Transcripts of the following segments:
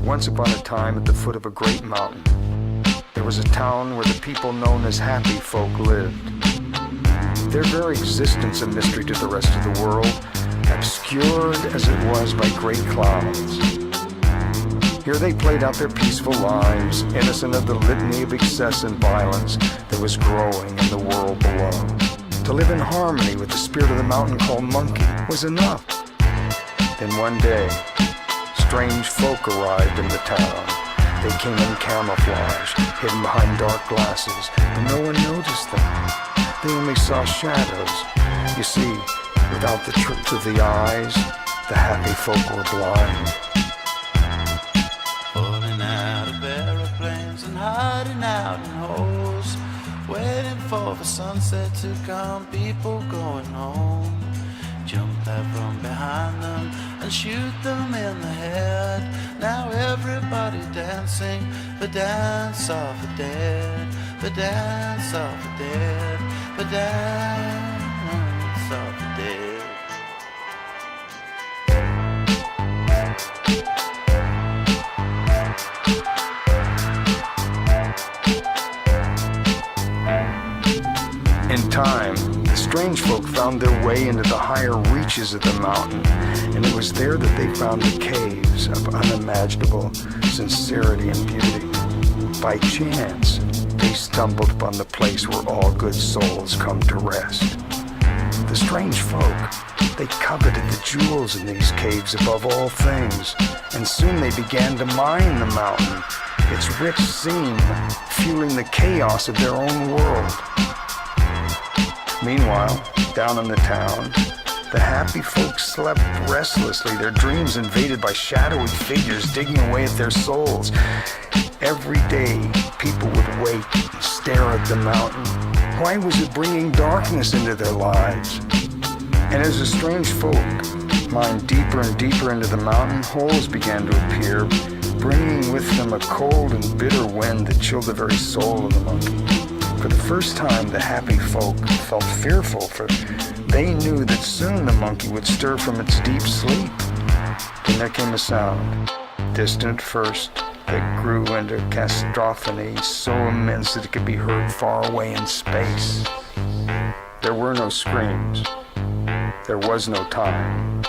Once upon a time, at the foot of a great mountain, there was a town where the people known as happy folk lived. Their very existence a mystery to the rest of the world, obscured as it was by great clouds. Here they played out their peaceful lives, innocent of the litany of excess and violence that was growing in the world below. To live in harmony with the spirit of the mountain called Monkey was enough. Then one day, strange folk arrived in the town. They came in camouflage, hidden behind dark glasses, but no one noticed them. They only saw shadows. You see, without the truth of the eyes, the happy folk were blind. Falling out of aeroplanes and hiding out in holes, waiting for the sunset to come, people going home. Jump out from behind them and shoot them in the head. Now everybody dancing the dance of the dead, the dance of the dead, the dance of the dead. In time, the strange folk found their way into the higher reaches of the mountain, and it was there that they found the caves of unimaginable sincerity and beauty. By chance, they stumbled upon the place where all good souls come to rest. The strange folk, they coveted the jewels in these caves above all things, and soon they began to mine the mountain, its rich scene fueling the chaos of their own world. Meanwhile, down in the town, the happy folks slept restlessly, their dreams invaded by shadowy figures digging away at their souls. Every day, people would wake and stare at the mountain. Why was it bringing darkness into their lives? And as the strange folk mined deeper and deeper into the mountain, holes began to appear, bringing with them a cold and bitter wind that chilled the very soul of the monkey. For the first time, the happy folk felt fearful, for they knew that soon the monkey would stir from its deep sleep. Then there came a sound, distant at first, that grew into cacophony so immense that it could be heard far away in space. There were no screams. There was no time.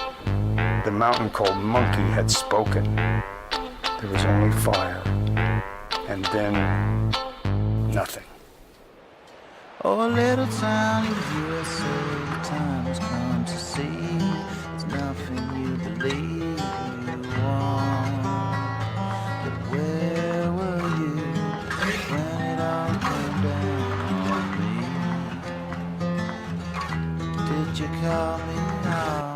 The mountain called Monkey had spoken. There was only fire. And then, nothing. Oh, a little town in the USA, the time has come to see there's nothing you believe you want. But where were you when it all came down on me? Did you call me out?